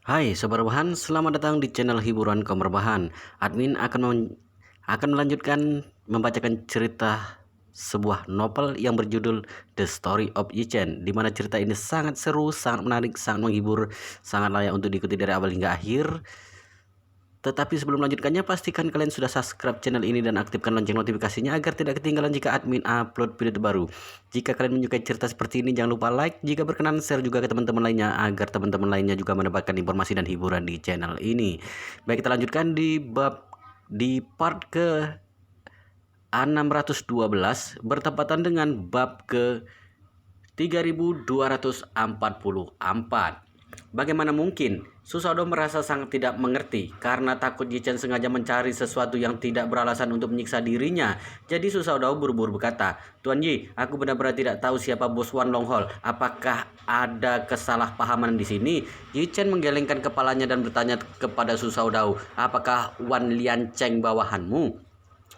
Hai Sobat Rebahan, selamat datang di channel hiburan kaum rebahan. Admin akan melanjutkan membacakan cerita sebuah novel yang berjudul The Story of Yi-Chen, di mana cerita ini sangat seru, sangat menarik, sangat menghibur, sangat layak untuk diikuti dari awal hingga akhir. Tetapi sebelum melanjutkannya, pastikan kalian sudah subscribe channel ini dan aktifkan lonceng notifikasinya agar tidak ketinggalan jika admin upload video terbaru. Jika kalian menyukai cerita seperti ini, jangan lupa like. Jika berkenan, share juga ke teman-teman lainnya agar teman-teman lainnya juga mendapatkan informasi dan hiburan di channel ini. Baik, kita lanjutkan di part ke 612 bertepatan dengan bab ke 3244. Bagaimana mungkin? Susanoo merasa sangat tidak mengerti karena takut Yi-Chen sengaja mencari sesuatu yang tidak beralasan untuk menyiksa dirinya. Jadi Susanoo buru-buru berkata, "Tuan Yi, aku benar-benar tidak tahu siapa bos Wan Longhol. Apakah ada kesalahpahaman di sini?" Yi-Chen menggelengkan kepalanya dan bertanya kepada Susanoo, "Apakah Wan Liancheng bawahanmu?"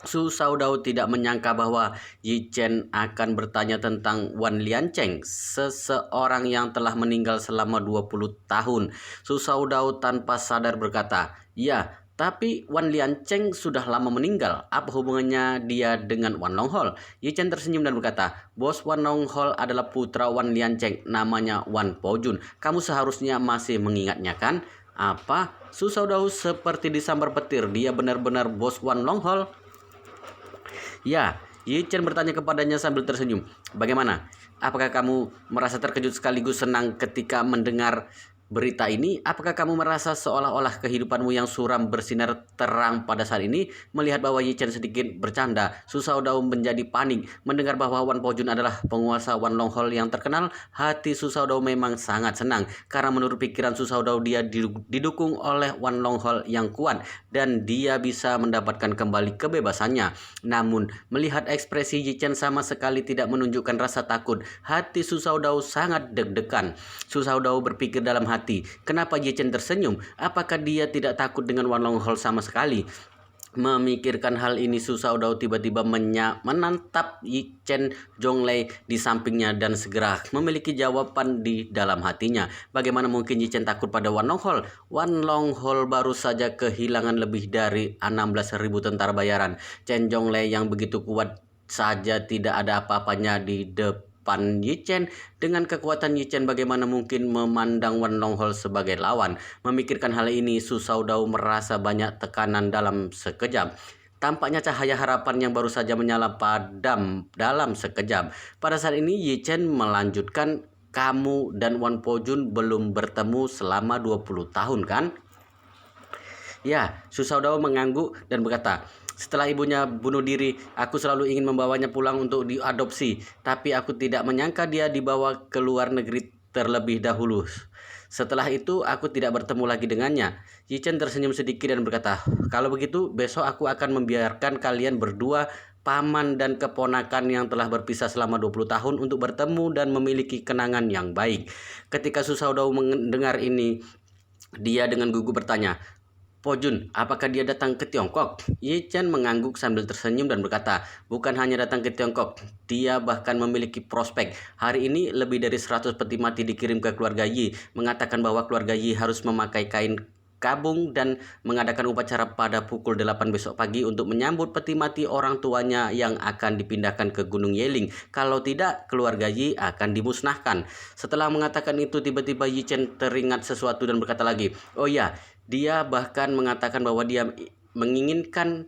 Susanoo tidak menyangka bahwa Yi-Chen akan bertanya tentang Wan Liancheng, seseorang yang telah meninggal selama 20 tahun. Susanoo tanpa sadar berkata, "Ya, tapi Wan Liancheng sudah lama meninggal. Apa hubungannya dia dengan Wan Longhol?" Yi-Chen tersenyum dan berkata, "Bos Wan Longhol adalah putra Wan Liancheng, namanya Wan Pojun. Kamu seharusnya masih mengingatnya kan?" "Apa?" Susanoo seperti disambar petir. "Dia benar-benar bos Wan Longhol?" "Ya," Yi-Chen bertanya kepadanya sambil tersenyum. "Bagaimana? Apakah kamu merasa terkejut sekaligus senang ketika mendengar berita ini? Apakah kamu merasa seolah-olah kehidupanmu yang suram bersinar terang pada saat ini?" Melihat bahwa Yi-Chen sedikit bercanda, Susanoo menjadi panik. Mendengar bahwa Wan Pojun adalah penguasa Wan Longhol yang terkenal, hati Susanoo memang sangat senang. Karena menurut pikiran Susanoo, dia didukung oleh Wan Longhol yang kuat dan dia bisa mendapatkan kembali kebebasannya. Namun, melihat ekspresi Yi-Chen sama sekali tidak menunjukkan rasa takut, hati Susanoo sangat deg-degan. Susanoo berpikir dalam hati, kenapa Yi-Chen tersenyum? Apakah dia tidak takut dengan Wan Longhol sama sekali? Memikirkan hal ini, Susanoo tiba-tiba menatap Yi-Chen Zhonglei di sampingnya dan segera memiliki jawaban di dalam hatinya. Bagaimana mungkin Yi-Chen takut pada Wan Longhol? Wan Longhol baru saja kehilangan lebih dari 16.000 tentara bayaran. Chen Zhonglei yang begitu kuat saja tidak ada apa-apanya di depan Yi-Chen. Dengan kekuatan Yi-Chen, bagaimana mungkin memandang Wan Longhol sebagai lawan? Memikirkan hal ini, Susanoo merasa banyak tekanan dalam sekejap. Tampaknya cahaya harapan yang baru saja menyala padam dalam sekejap. Pada saat ini Yi-Chen melanjutkan, "Kamu dan Wan Pojun belum bertemu selama 20 tahun kan?" "Ya," Susanoo mengangguk dan berkata, "Setelah ibunya bunuh diri, aku selalu ingin membawanya pulang untuk diadopsi. Tapi aku tidak menyangka dia dibawa ke luar negeri terlebih dahulu. Setelah itu, aku tidak bertemu lagi dengannya." Yi-Chen tersenyum sedikit dan berkata, "Kalau begitu, besok aku akan membiarkan kalian berdua, paman dan keponakan yang telah berpisah selama 20 tahun, untuk bertemu dan memiliki kenangan yang baik." Ketika Susanoo mendengar ini, dia dengan gugup bertanya, "Pojun, apakah dia datang ke Tiongkok?" Yi-Chen mengangguk sambil tersenyum dan berkata, "Bukan hanya datang ke Tiongkok, dia bahkan memiliki prospek. Hari ini lebih dari 100 peti mati dikirim ke keluarga Yi, mengatakan bahwa keluarga Yi harus memakai kain kabung dan mengadakan upacara pada pukul 8 besok pagi untuk menyambut peti mati orang tuanya yang akan dipindahkan ke Gunung Yeling. Kalau tidak, keluarga Yi akan dimusnahkan." Setelah mengatakan itu, tiba-tiba Yi-Chen teringat sesuatu dan berkata lagi, "Oh ya, dia bahkan mengatakan bahwa dia menginginkan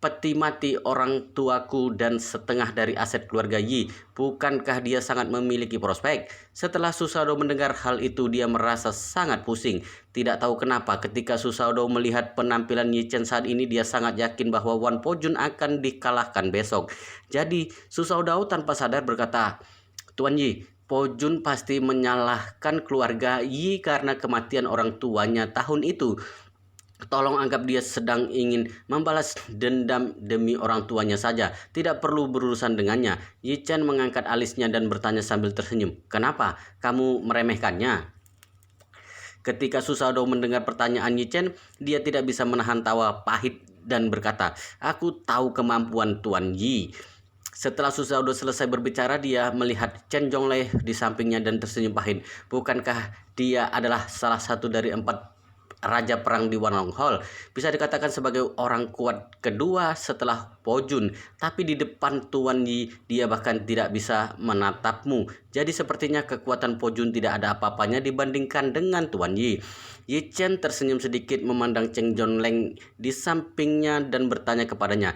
peti mati orang tuaku dan setengah dari aset keluarga Yi. Bukankah dia sangat memiliki prospek?" Setelah Susanoo mendengar hal itu, dia merasa sangat pusing. Tidak tahu kenapa, ketika Susanoo melihat penampilan Yi-Chen saat ini, dia sangat yakin bahwa Wan Pojun akan dikalahkan besok. Jadi, Susanoo tanpa sadar berkata, "Tuan Yi, Pojun pasti menyalahkan keluarga Yi karena kematian orang tuanya tahun itu. Tolong anggap dia sedang ingin membalas dendam demi orang tuanya saja. Tidak perlu berurusan dengannya." Yi-Chen mengangkat alisnya dan bertanya sambil tersenyum, "Kenapa? Kamu meremehkannya?" Ketika Susanoo mendengar pertanyaan Yi-Chen, dia tidak bisa menahan tawa pahit dan berkata, "Aku tahu kemampuan Tuan Yi. Setelah Susaudo selesai berbicara, dia melihat Chen Jonglei di sampingnya dan tersenyum pahit. Bukankah dia adalah salah satu dari 4 raja perang di Wanlong Hall? Bisa dikatakan sebagai orang kuat kedua setelah Po Jun. Tapi di depan Tuan Yi, dia bahkan tidak bisa menatapmu. Jadi sepertinya kekuatan Po Jun tidak ada apa-apanya dibandingkan dengan Tuan Yi. Yi Chen tersenyum sedikit memandang Chen Jonglei di sampingnya dan bertanya kepadanya,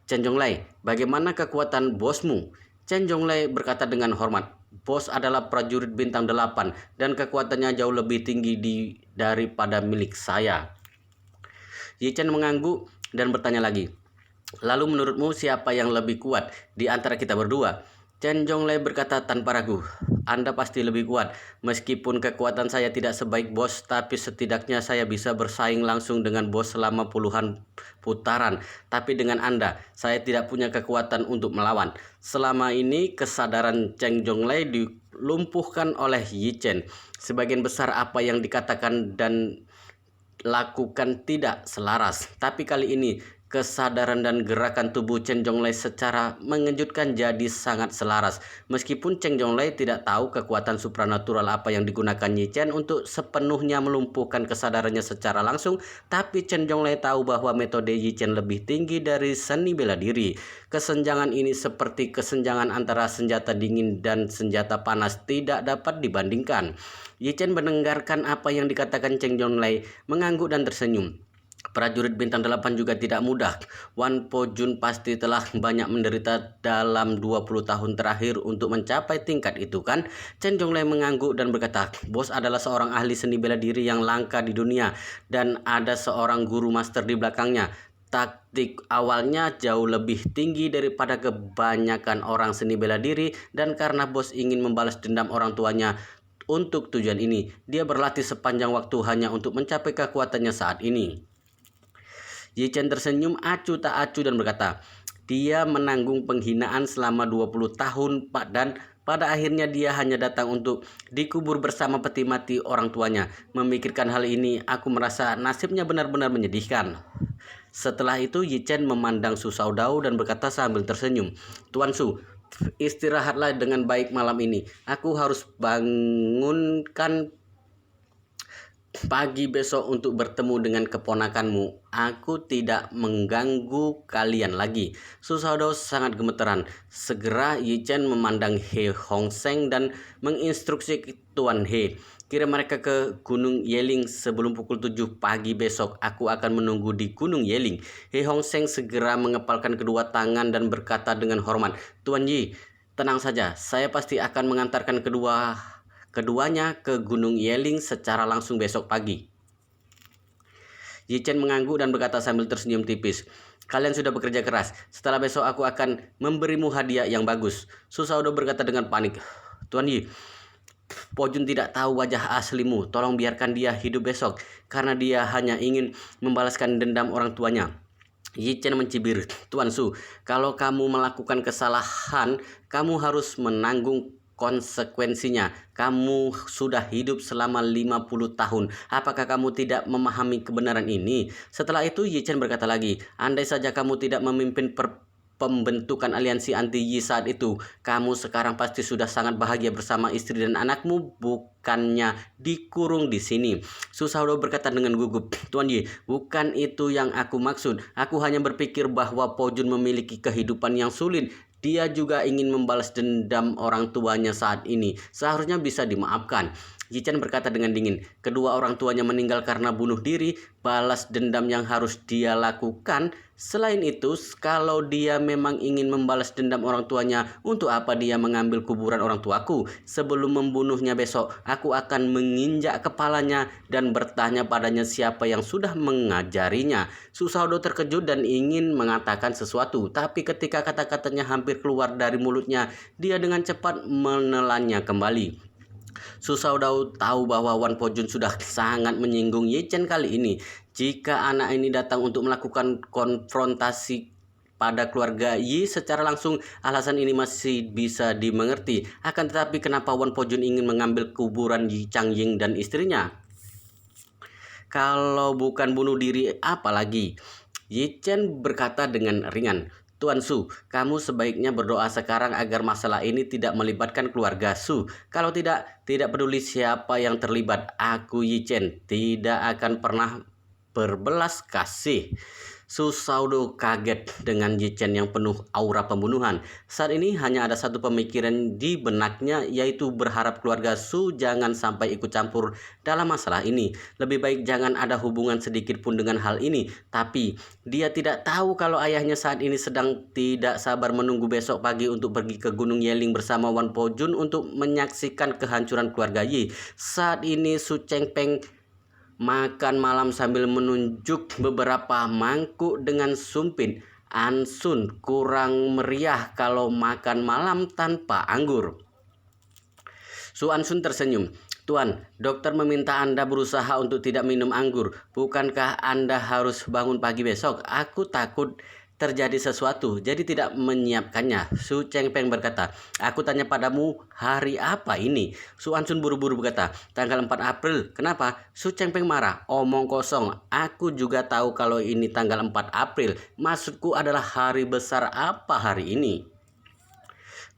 Chen Jonglei, bagaimana kekuatan bosmu? Chen Jonglei berkata dengan hormat, bos adalah prajurit bintang 8 dan kekuatannya jauh lebih tinggi daripada milik saya. Yi Chen mengangguk dan bertanya lagi, lalu menurutmu siapa yang lebih kuat di antara kita berdua? Chen Jonglei berkata tanpa ragu, Anda pasti lebih kuat. Meskipun kekuatan saya tidak sebaik bos, tapi setidaknya saya bisa bersaing langsung dengan bos selama puluhan putaran. Tapi dengan Anda, saya tidak punya kekuatan untuk melawan. Selama ini kesadaran Chen Jonglei dilumpuhkan oleh Yi Chen. Sebagian besar apa yang dikatakan dan lakukan tidak selaras. Tapi kali ini kesadaran dan gerakan tubuh Chen Jonglei secara mengejutkan jadi sangat selaras. Meskipun Chen Jonglei tidak tahu kekuatan supranatural apa yang digunakan Yi Chen untuk sepenuhnya melumpuhkan kesadarannya secara langsung, tapi Chen Jonglei tahu bahwa metode Yi Chen lebih tinggi dari seni bela diri. Kesenjangan ini seperti kesenjangan antara senjata dingin dan senjata panas tidak dapat dibandingkan. Yi Chen mendengarkan apa yang dikatakan Chen Jonglei, mengangguk dan tersenyum. Prajurit bintang 8 juga tidak mudah. Wan Po Jun pasti telah banyak menderita dalam 20 tahun terakhir untuk mencapai tingkat itu kan? Chen Jonglei mengangguk dan berkata, bos adalah seorang ahli seni bela diri yang langka di dunia dan ada seorang guru master di belakangnya. Taktik awalnya jauh lebih tinggi daripada kebanyakan orang seni bela diri dan karena bos ingin membalas dendam orang tuanya untuk tujuan ini, dia berlatih sepanjang waktu hanya untuk mencapai kekuatannya saat ini. Yi Chen tersenyum acuh tak acuh dan berkata, dia menanggung penghinaan selama 20 tahun dan pada akhirnya dia hanya datang untuk dikubur bersama peti mati orang tuanya. Memikirkan hal ini, aku merasa nasibnya benar-benar menyedihkan. Setelah itu Yi Chen memandang Su Shaodao dan berkata sambil tersenyum, Tuan Su, istirahatlah dengan baik malam ini. Aku harus bangunkan pagi besok untuk bertemu dengan keponakanmu. Aku tidak mengganggu kalian lagi. Su Shaodao sangat gemeteran. Segera Yi Chen memandang He Hongseng dan menginstruksi Tuan He, kirim mereka ke Gunung Yeling sebelum pukul 7 pagi besok. Aku akan menunggu di Gunung Yeling. He Hongseng segera mengepalkan kedua tangan dan berkata dengan hormat, Tuan Yi, tenang saja. Saya pasti akan mengantarkan keduanya ke Gunung Yeling secara langsung besok pagi. Yi Chen mengangguk dan berkata sambil tersenyum tipis, kalian sudah bekerja keras. Setelah besok aku akan memberimu hadiah yang bagus. Su Shaodao berkata dengan panik, Tuan Yi, Po Jun tidak tahu wajah aslimu. Tolong biarkan dia hidup besok karena dia hanya ingin membalaskan dendam orang tuanya. Yi Chen mencibir, Tuan Su, kalau kamu melakukan kesalahan, kamu harus menanggung konsekuensinya. Kamu sudah hidup selama 50 tahun. Apakah kamu tidak memahami kebenaran ini? Setelah itu Yi Chen berkata lagi, andai saja kamu tidak memimpin pembentukan aliansi anti Yi saat itu, kamu sekarang pasti sudah sangat bahagia bersama istri dan anakmu, bukannya dikurung di sini. Su Shaodao berkata dengan gugup, Tuan Yi, bukan itu yang aku maksud. Aku hanya berpikir bahwa Po Jun memiliki kehidupan yang sulit. Dia juga ingin membalas dendam orang tuanya saat ini. Seharusnya bisa dimaafkan. Yi Chen berkata dengan dingin, kedua orang tuanya meninggal karena bunuh diri, balas dendam yang harus dia lakukan. Selain itu, kalau dia memang ingin membalas dendam orang tuanya, untuk apa dia mengambil kuburan orang tuaku? Sebelum membunuhnya besok, aku akan menginjak kepalanya dan bertanya padanya siapa yang sudah mengajarinya. Su Shaodao terkejut dan ingin mengatakan sesuatu, tapi ketika kata-katanya hampir keluar dari mulutnya, dia dengan cepat menelannya kembali. Su Shaodao tahu bahwa Wan Po Jun sudah sangat menyinggung Yi Chen kali ini. Jika anak ini datang untuk melakukan konfrontasi pada keluarga Yi secara langsung, alasan ini masih bisa dimengerti. Akan tetapi kenapa Wan Po Jun ingin mengambil kuburan Yi Changying dan istrinya? Kalau bukan bunuh diri, apa lagi? Yi Chen berkata dengan ringan, Tuan Su, kamu sebaiknya berdoa sekarang agar masalah ini tidak melibatkan keluarga Su. Kalau tidak peduli siapa yang terlibat, aku Yi Chen tidak akan pernah berbelas kasih. Su Xiaodou kaget dengan Yi Chen yang penuh aura pembunuhan. Saat ini hanya ada satu pemikiran di benaknya, yaitu berharap keluarga Su jangan sampai ikut campur dalam masalah ini. Lebih baik jangan ada hubungan sedikit pun dengan hal ini. Tapi dia tidak tahu kalau ayahnya saat ini sedang tidak sabar menunggu besok pagi untuk pergi ke Gunung Yeling bersama Wan Po Jun untuk menyaksikan kehancuran keluarga Yi. Saat ini Su Chengpeng makan malam sambil menunjuk beberapa mangkuk dengan sumpit. Ansun kurang meriah kalau makan malam tanpa anggur. Su Ansun tersenyum. Tuan, dokter meminta Anda berusaha untuk tidak minum anggur. Bukankah Anda harus bangun pagi besok? Aku takut terjadi sesuatu, jadi tidak menyiapkannya. Su Chengpeng berkata, aku tanya padamu, hari apa ini? Su Ansun buru-buru berkata, tanggal 4 April. Kenapa? Su Chengpeng marah. Omong kosong. Aku juga tahu kalau ini tanggal 4 April. Maksudku adalah hari besar apa hari ini?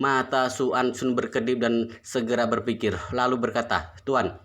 Mata Su Ansun berkedip dan segera berpikir, lalu berkata, Tuan,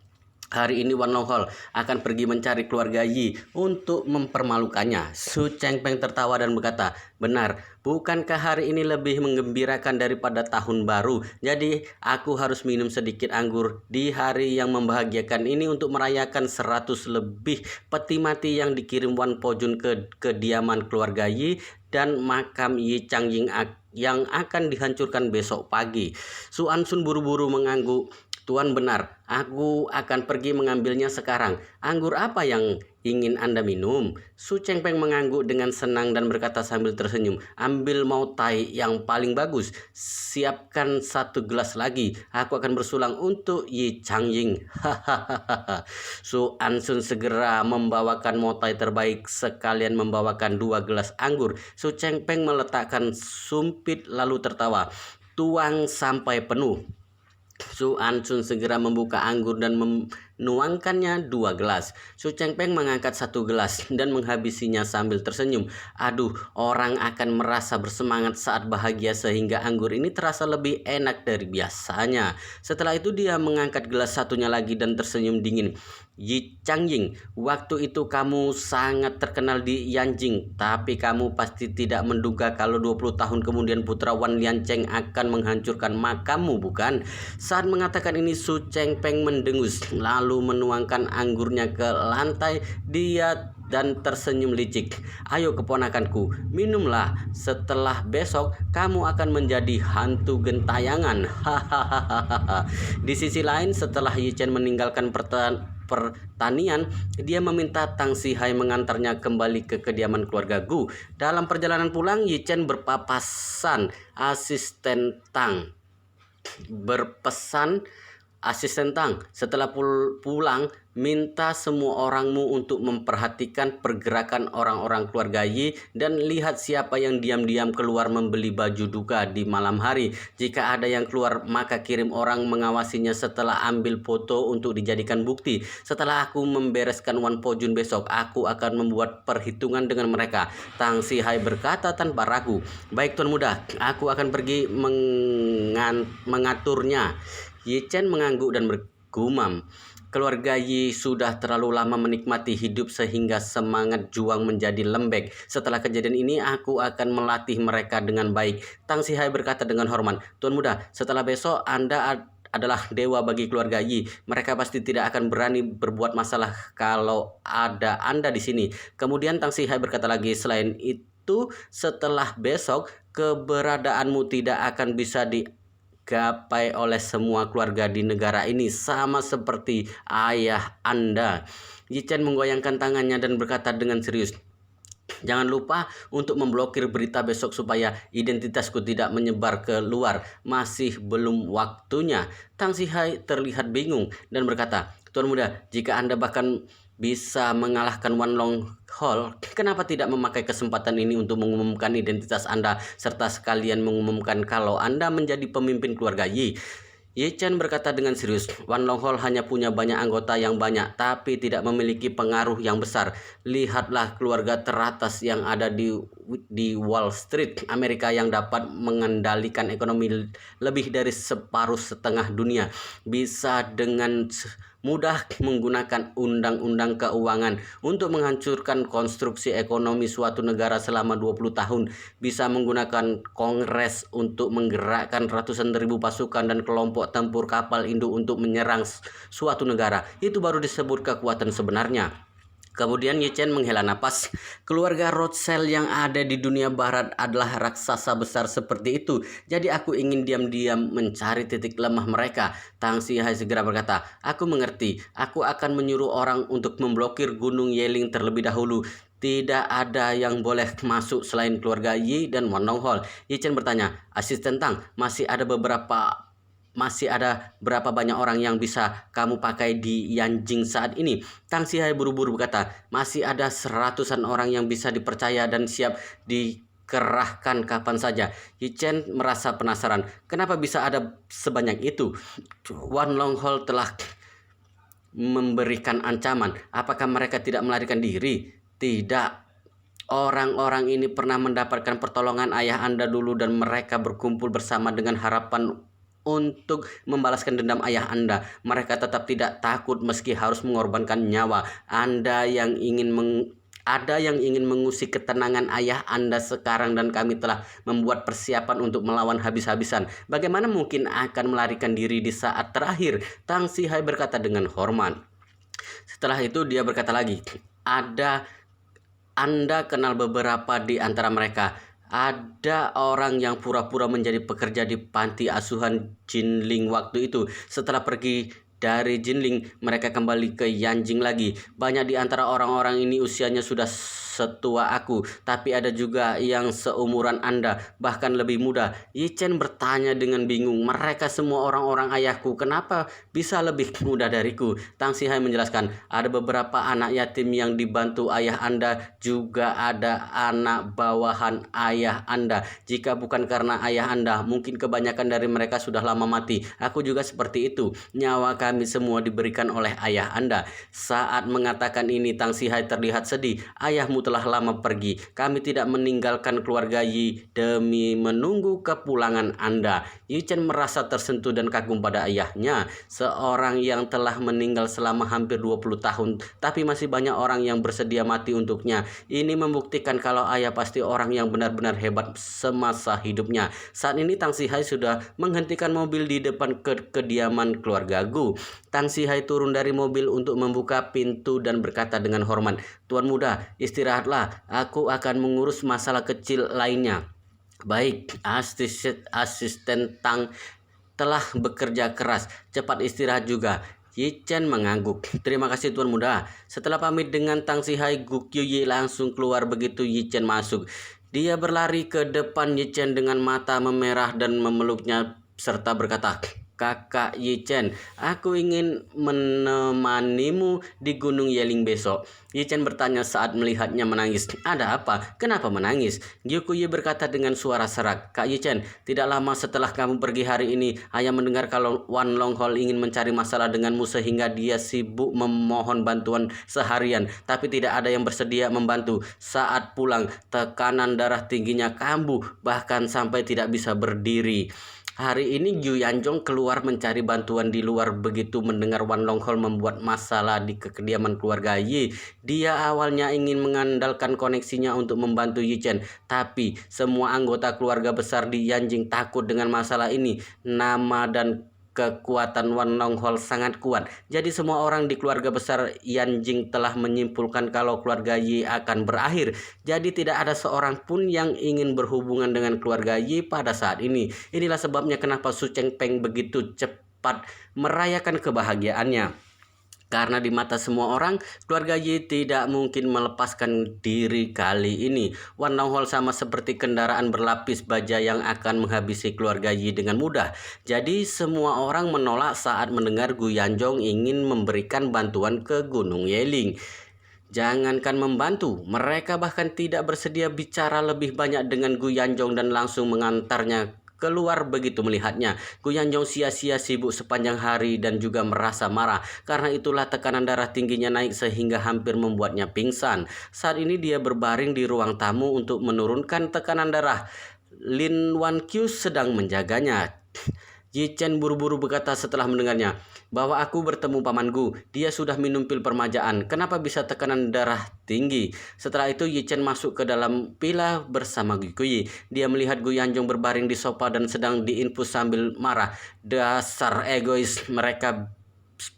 hari ini Wan Longhol akan pergi mencari keluarga Yi untuk mempermalukannya. Su Chengpeng tertawa dan berkata, benar, bukankah hari ini lebih menggembirakan daripada tahun baru? Jadi aku harus minum sedikit anggur di hari yang membahagiakan ini untuk merayakan 100 lebih peti mati yang dikirim Wan Po Jun ke kediaman keluarga Yi dan makam Yi Changying yang akan dihancurkan besok pagi. Su Ansun buru-buru mengangguk. Tuan benar, aku akan pergi mengambilnya sekarang. Anggur apa yang ingin Anda minum? Su Chengpeng mengangguk dengan senang dan berkata sambil tersenyum, ambil Mau Tai yang paling bagus. Siapkan 1 gelas lagi. Aku akan bersulang untuk Yi Changying. Hahaha. Su Ansun segera membawakan Mau Tai terbaik sekalian membawakan 2 gelas anggur. Su Chengpeng meletakkan sumpit lalu tertawa. Tuang sampai penuh. Su Ansun segera membuka anggur dan menuangkannya 2 gelas. Su Chengpeng mengangkat 1 gelas dan menghabisinya sambil tersenyum. Aduh, orang akan merasa bersemangat saat bahagia sehingga anggur ini terasa lebih enak dari biasanya. Setelah itu dia mengangkat gelas satunya lagi dan tersenyum dingin. Yi Changying, waktu itu kamu sangat terkenal di Yanjing, tapi kamu pasti tidak menduga kalau 20 tahun kemudian putra Wan Liancheng akan menghancurkan makammu, bukan? Saat mengatakan ini Su Chengpeng mendengus, lalu menuangkan anggurnya ke lantai. Dia dan tersenyum licik. Ayo keponakanku, minumlah. Setelah besok kamu akan menjadi hantu gentayangan. Hahaha. Di sisi lain, setelah Yi Chen meninggalkan pertanian, dia meminta Tang Sihai mengantarnya kembali ke kediaman keluarga Gu. Dalam perjalanan pulang, Yi Chen berpesan asisten Tang, setelah pulang, minta semua orangmu untuk memperhatikan pergerakan orang-orang keluarga Yi dan lihat siapa yang diam-diam keluar membeli baju duka di malam hari. Jika ada yang keluar, maka kirim orang mengawasinya setelah ambil foto untuk dijadikan bukti. Setelah aku membereskan Wan Po Jun besok, aku akan membuat perhitungan dengan mereka. Tang Sihai berkata tanpa ragu. Baik Tuan Muda, aku akan pergi mengaturnya. Yi Chen mengangguk dan bergumam. Keluarga Yi sudah terlalu lama menikmati hidup sehingga semangat juang menjadi lembek. Setelah kejadian ini aku akan melatih mereka dengan baik. Tang Sihai berkata dengan hormat, Tuan Muda, setelah besok Anda adalah dewa bagi keluarga Yi. Mereka pasti tidak akan berani berbuat masalah kalau ada Anda di sini. Kemudian Tang Sihai berkata lagi, selain itu setelah besok keberadaanmu tidak akan bisa digapai oleh semua keluarga di negara ini, sama seperti ayah Anda. Yi Chen menggoyangkan tangannya dan berkata dengan serius, jangan lupa untuk memblokir berita besok supaya identitasku tidak menyebar ke luar. Masih belum waktunya. Tang Sihai terlihat bingung dan berkata, Tuan Muda, jika Anda bahkan bisa mengalahkan Wan Longhol, kenapa tidak memakai kesempatan ini untuk mengumumkan identitas Anda serta sekalian mengumumkan kalau Anda menjadi pemimpin keluarga Yi? Ye Chen berkata dengan serius, Wan Longhol hanya punya banyak anggota yang banyak, tapi tidak memiliki pengaruh yang besar. Lihatlah keluarga teratas yang ada di Wall Street, Amerika, yang dapat mengendalikan ekonomi lebih dari setengah dunia. Bisa dengan mudah menggunakan undang-undang keuangan untuk menghancurkan konstruksi ekonomi suatu negara selama 20 tahun, bisa menggunakan Kongres untuk menggerakkan ratusan ribu pasukan dan kelompok tempur kapal induk untuk menyerang suatu negara. Itu baru disebut kekuatan sebenarnya. Kemudian Ye Chen menghela napas. Keluarga Rothschild yang ada di dunia barat adalah raksasa besar seperti itu. Jadi aku ingin diam-diam mencari titik lemah mereka. Tang Sihai segera berkata, aku mengerti. Aku akan menyuruh orang untuk memblokir Gunung Yeling terlebih dahulu. Tidak ada yang boleh masuk selain keluarga Yi dan Wan Longhol. Ye Chen bertanya, asisten Tang, masih ada berapa banyak orang yang bisa kamu pakai di Yanjing saat ini? Tang Sihai buru-buru berkata, masih ada seratusan orang yang bisa dipercaya dan siap dikerahkan kapan saja. Ye Chen merasa penasaran, kenapa bisa ada sebanyak itu? Wan Longhol telah memberikan ancaman. Apakah mereka tidak melarikan diri? Tidak. Orang-orang ini pernah mendapatkan pertolongan ayah Anda dulu dan mereka berkumpul bersama dengan harapan untuk membalaskan dendam ayah Anda. Mereka tetap tidak takut meski harus mengorbankan nyawa. Ada yang ingin mengusik ketenangan ayah Anda sekarang dan kami telah membuat persiapan untuk melawan habis-habisan. Bagaimana mungkin akan melarikan diri di saat terakhir? Tang Sihai berkata dengan hormat. Setelah itu dia berkata lagi, Anda kenal beberapa di antara mereka. Ada orang yang pura-pura menjadi pekerja di panti asuhan Jinling waktu itu. Setelah pergi dari Jinling, mereka kembali ke Yanjing lagi. Banyak di antara orang-orang ini usianya sudah setua aku, tapi ada juga yang seumuran Anda, bahkan lebih muda. Ye Chen bertanya dengan bingung, mereka semua orang-orang ayahku, kenapa bisa lebih muda dariku? Tang Sihai menjelaskan, ada beberapa anak yatim yang dibantu ayah Anda, juga ada anak bawahan ayah Anda. Jika bukan karena ayah Anda, mungkin kebanyakan dari mereka sudah lama mati. Aku juga seperti itu. Nyawa kami semua diberikan oleh ayah Anda. Saat mengatakan ini, Tang Sihai terlihat sedih. Ayahmu telah lama pergi. Kami tidak meninggalkan keluarga Yi demi menunggu kepulangan Anda. Ye Chen merasa tersentuh dan kagum pada ayahnya. Seorang yang telah meninggal selama hampir 20 tahun, tapi masih banyak orang yang bersedia mati untuknya. Ini membuktikan kalau ayah pasti orang yang benar-benar hebat semasa hidupnya. Saat ini Tang Sihai sudah menghentikan mobil di depan kediaman keluarga Gu. Tang Sihai turun dari mobil untuk membuka pintu dan berkata dengan hormat, Tuan muda, istirahatlah. Aku akan mengurus masalah kecil lainnya. Baik, asisten Tang telah bekerja keras. Cepat istirahat juga. Ye Chen mengangguk. Terima kasih Tuan muda. Setelah pamit dengan Tang Sihai, Gu Qiuyi langsung keluar begitu Ye Chen masuk. Dia berlari ke depan Ye Chen dengan mata memerah dan memeluknya serta berkata, Kakak Ye Chen, aku ingin menemanimu di Gunung Yeling besok. Ye Chen bertanya saat melihatnya menangis. Ada apa? Kenapa menangis? Gu Qiuyi berkata dengan suara serak. Kak Ye Chen, tidak lama setelah kamu pergi hari ini, ayah mendengar kalau Wan Longhol ingin mencari masalah denganmu sehingga dia sibuk memohon bantuan seharian, tapi tidak ada yang bersedia membantu. Saat pulang, tekanan darah tingginya kambuh, bahkan sampai tidak bisa berdiri. Hari ini Yu Yanzhong keluar mencari bantuan di luar begitu mendengar Wan Longhol membuat masalah di kediaman keluarga Yi. Dia awalnya ingin mengandalkan koneksinya untuk membantu Ye Chen, tapi semua anggota keluarga besar di Yanjing takut dengan masalah ini. Nama dan kekuatan Wan Longhol sangat kuat. Jadi semua orang di keluarga besar Yanjing telah menyimpulkan kalau keluarga Yi akan berakhir. Jadi tidak ada seorang pun yang ingin berhubungan dengan keluarga Yi pada saat ini. Inilah sebabnya kenapa Su Chengpeng begitu cepat merayakan kebahagiaannya. Karena di mata semua orang, keluarga Yi tidak mungkin melepaskan diri kali ini. Wan Longhol sama seperti kendaraan berlapis baja yang akan menghabisi keluarga Yi dengan mudah. Jadi semua orang menolak saat mendengar Gu Yanzhong ingin memberikan bantuan ke Gunung Yeling. Jangankan membantu, mereka bahkan tidak bersedia bicara lebih banyak dengan Gu Yanzhong dan langsung mengantarnya keluar begitu melihatnya. Gu Yanjong sia-sia sibuk sepanjang hari dan juga merasa marah. Karena itulah tekanan darah tingginya naik sehingga hampir membuatnya pingsan. Saat ini dia berbaring di ruang tamu untuk menurunkan tekanan darah. Lin Wan Qiu sedang menjaganya. Yi Chen buru-buru berkata setelah mendengarnya, bahwa aku bertemu Paman Gu, dia sudah minum pil permajaan, kenapa bisa tekanan darah tinggi? Setelah itu Yi Chen masuk ke dalam villa bersama Gu Kuyi. Dia melihat Gu Yanjong berbaring di sofa dan sedang diinfus sambil marah. Dasar egois, mereka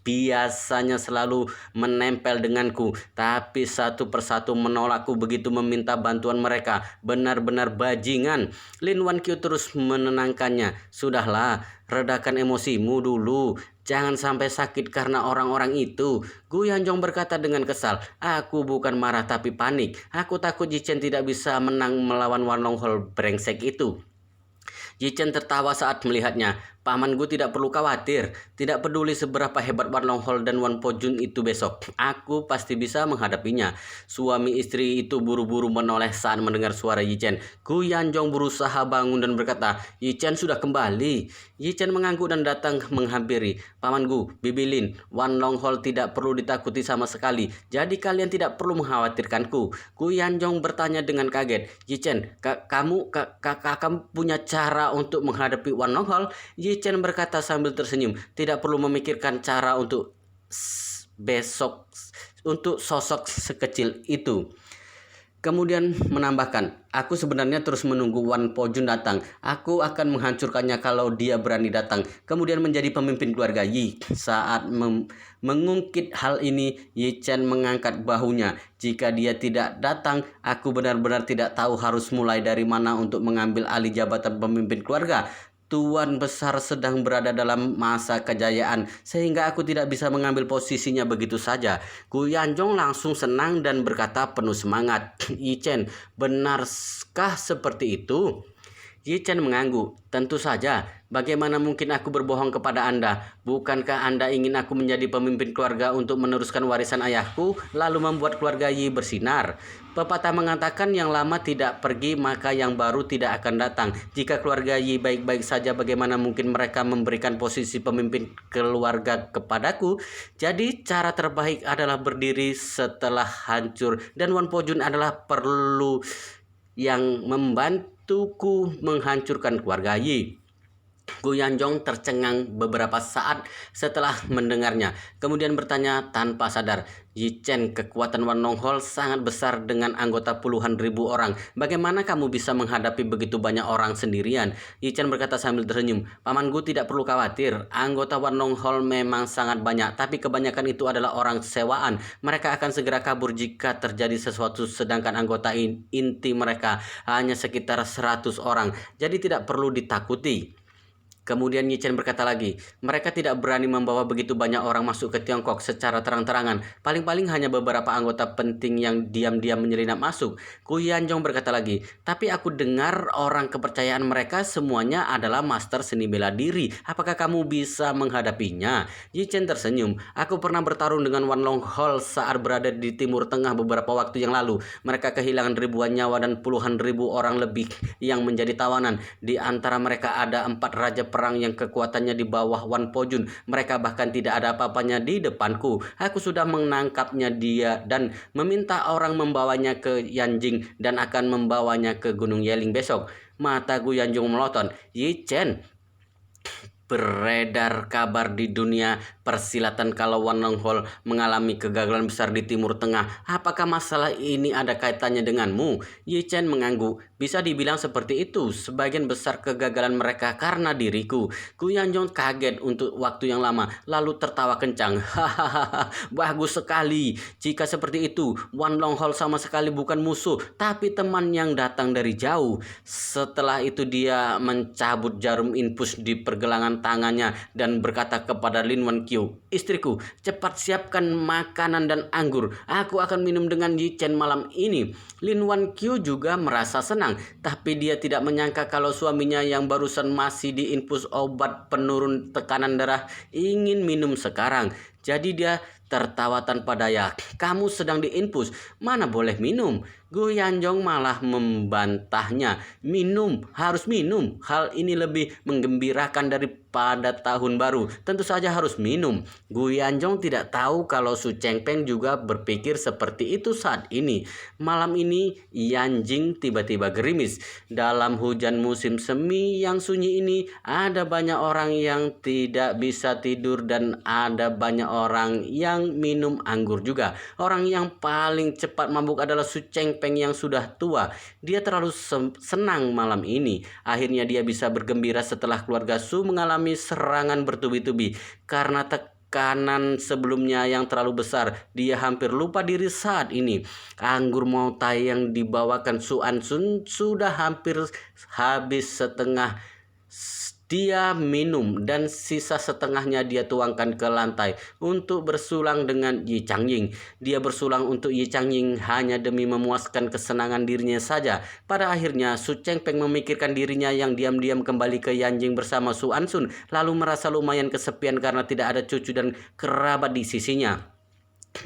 biasanya selalu menempel denganku, tapi satu persatu menolakku begitu meminta bantuan mereka. Benar-benar bajingan. Lin Wan Qiu terus menenangkannya. Sudahlah, redakan emosimu dulu. Jangan sampai sakit karena orang-orang itu. Gu Yanjong berkata dengan kesal. Aku bukan marah tapi panik. Aku takut Yi Chen tidak bisa menang melawan Wan Longhol brengsek itu. Yi Chen tertawa saat melihatnya. Paman Gu tidak perlu khawatir. Tidak peduli seberapa hebat Wan Longhol dan Wan Pojun itu besok. Aku pasti bisa menghadapinya. Suami istri itu buru-buru menoleh saat mendengar suara Yi Chen. Gu Yanjong berusaha bangun dan berkata, Yi Chen sudah kembali. Yi Chen mengangguk dan datang menghampiri. Paman Gu, Bibi Lin, Wan Longhol tidak perlu ditakuti sama sekali. Jadi kalian tidak perlu mengkhawatirkanku. Gu Yanjong bertanya dengan kaget. Yi Chen, kamu punya cara untuk menghadapi Wan Longhol? Yi Chen berkata sambil tersenyum. Tidak perlu memikirkan cara untuk sosok sekecil itu. Kemudian menambahkan, aku sebenarnya terus menunggu Wan Pojun datang. Aku akan menghancurkannya kalau dia berani datang. Kemudian menjadi pemimpin keluarga Yi. Saat mengungkit hal ini, Yi Chen mengangkat bahunya. Jika dia tidak datang, aku benar-benar tidak tahu harus mulai dari mana untuk mengambil alih jabatan pemimpin keluarga. Tuan besar sedang berada dalam masa kejayaan sehingga aku tidak bisa mengambil posisinya begitu saja. Gu Yanjong langsung senang dan berkata penuh semangat. Yi Chen, benarkah seperti itu? Yi Chen mengangguk. Tentu saja. Bagaimana mungkin aku berbohong kepada Anda? Bukankah Anda ingin aku menjadi pemimpin keluarga untuk meneruskan warisan ayahku, lalu membuat keluarga Yi bersinar? Pepatah mengatakan yang lama tidak pergi, maka yang baru tidak akan datang. Jika keluarga Yi baik-baik saja, bagaimana mungkin mereka memberikan posisi pemimpin keluarga kepadaku? Jadi cara terbaik adalah berdiri setelah hancur. Dan Wan Pojun adalah perlu yang membantuku menghancurkan keluarga Yi. Gu Yanjong tercengang beberapa saat setelah mendengarnya, kemudian bertanya tanpa sadar, Yi Chen, kekuatan Wan Longhol sangat besar dengan anggota puluhan ribu orang. Bagaimana kamu bisa menghadapi begitu banyak orang sendirian? Yi Chen berkata sambil tersenyum. Paman Gu tidak perlu khawatir. Anggota Wan Longhol memang sangat banyak, tapi kebanyakan itu adalah orang sewaan. Mereka akan segera kabur jika terjadi sesuatu, sedangkan anggota inti mereka hanya sekitar 100 orang. Jadi tidak perlu ditakuti. Kemudian Yi Chen berkata lagi, mereka tidak berani membawa begitu banyak orang masuk ke Tiongkok secara terang-terangan. Paling-paling hanya beberapa anggota penting yang diam-diam menyelinap masuk. Gu Yanjong berkata lagi, tapi aku dengar orang kepercayaan mereka semuanya adalah master seni bela diri. Apakah kamu bisa menghadapinya? Yi Chen tersenyum. Aku pernah bertarung dengan Wan Longhol saat berada di Timur Tengah beberapa waktu yang lalu. Mereka kehilangan ribuan nyawa dan puluhan ribu orang lebih yang menjadi tawanan. Di antara mereka ada 4 raja perang yang kekuatannya di bawah Wan Pojun. Mereka bahkan tidak ada apa-apanya di depanku. Aku sudah menangkapnya dia dan meminta orang membawanya ke Yanjing dan akan membawanya ke Gunung Yeling besok. Mata Gu Yanjong melotot. Yi Chen, beredar kabar di dunia persilatan kalau Wan Longhol mengalami kegagalan besar di Timur Tengah. Apakah masalah ini ada kaitannya denganmu? Yi Chen mengangguk. Bisa dibilang seperti itu. Sebagian besar kegagalan mereka karena diriku. Gu Yanjong kaget untuk waktu yang lama, lalu tertawa kencang. Hahaha, bagus sekali. Jika seperti itu, Wan Longhol sama sekali bukan musuh, tapi teman yang datang dari jauh. Setelah itu dia mencabut jarum infus di pergelangan tangannya dan berkata kepada Lin Wan Qiu, istriku, cepat siapkan makanan dan anggur. Aku akan minum dengan Yi Chen malam ini. Lin Wan Qiu juga merasa senang, tapi dia tidak menyangka kalau suaminya yang barusan masih diinfus obat penurun tekanan darah ingin minum sekarang. Jadi dia tertawa tanpa daya. Kamu sedang diinfus, mana boleh minum. Gu Yanjong malah membantahnya. Minum, harus minum. Hal ini lebih menggembirakan daripada tahun baru. Tentu saja harus minum. Gu Yanjong tidak tahu kalau Su Chengpeng juga berpikir seperti itu saat ini. Malam ini Yanjing tiba-tiba gerimis. Dalam hujan musim semi yang sunyi ini, ada banyak orang yang tidak bisa tidur dan ada banyak orang yang minum anggur juga. Orang yang paling cepat mabuk adalah Su Chengpeng yang sudah tua. Dia terlalu senang malam ini. Akhirnya dia bisa bergembira setelah keluarga Su mengalami serangan bertubi-tubi. Karena tekanan sebelumnya yang terlalu besar, dia hampir lupa diri saat ini. Anggur Moutai yang dibawakan Su Ansun sudah hampir habis setengah. Dia minum dan sisa setengahnya dia tuangkan ke lantai untuk bersulang dengan Yi Changying. Dia bersulang untuk Yi Changying hanya demi memuaskan kesenangan dirinya saja. Pada akhirnya Su Chengpeng memikirkan dirinya yang diam-diam kembali ke Yanjing bersama Su Ansun, lalu merasa lumayan kesepian karena tidak ada cucu dan kerabat di sisinya.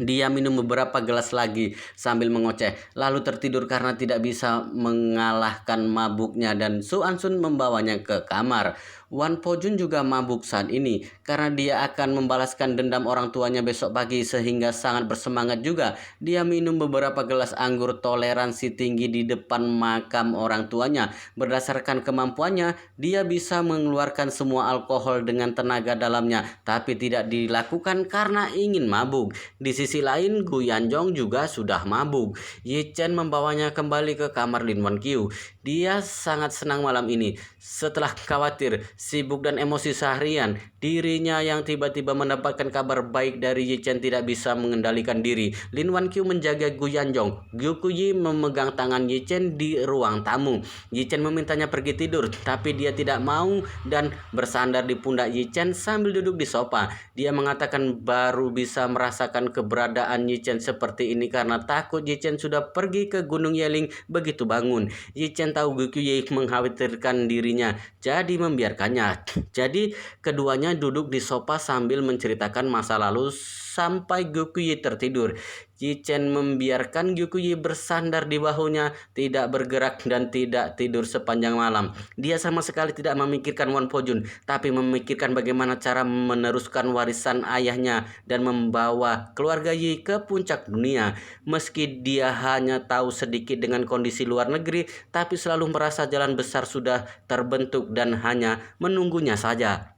Dia minum beberapa gelas lagi sambil mengoceh, lalu tertidur karena tidak bisa mengalahkan mabuknya dan Su Ansun membawanya ke kamar. Wan Pojun juga mabuk saat ini karena dia akan membalaskan dendam orang tuanya besok pagi sehingga sangat bersemangat juga. Dia minum beberapa gelas anggur toleransi tinggi di depan makam orang tuanya. Berdasarkan kemampuannya, dia bisa mengeluarkan semua alkohol dengan tenaga dalamnya, tapi tidak dilakukan karena ingin mabuk. Di sisi lain, Gu Yanjong juga sudah mabuk. Yi Chen membawanya kembali ke kamar Lin Wan Qiu. Dia sangat senang malam ini. Setelah khawatir, sibuk dan emosi seharian, dirinya yang tiba-tiba mendapatkan kabar baik dari Yi Chen tidak bisa mengendalikan diri. Lin Wan Qiu menjaga Gu Yanjong. Gu Kuyi memegang tangan Yi Chen di ruang tamu. Yi Chen memintanya pergi tidur, tapi dia tidak mau dan bersandar di pundak Yi Chen sambil duduk di sofa. Dia mengatakan baru bisa merasakan keberadaan Yi Chen seperti ini karena takut Yi Chen sudah pergi ke Gunung Yeling begitu bangun. Yi Chen tahu Gu Kuyi mengkhawatirkan dirinya, jadi membiarkannya. Jadi keduanya duduk di sofa sambil menceritakan masa lalu sampai Gu Kuyi tertidur. Yi Chen membiarkan Gu Kuyi bersandar di bahunya, tidak bergerak dan tidak tidur sepanjang malam. Dia sama sekali tidak memikirkan Wan Pojun, tapi memikirkan bagaimana cara meneruskan warisan ayahnya dan membawa keluarga Yi ke puncak dunia. Meski dia hanya tahu sedikit dengan kondisi luar negeri, tapi selalu merasa jalan besar sudah terbentuk dan hanya menunggunya saja.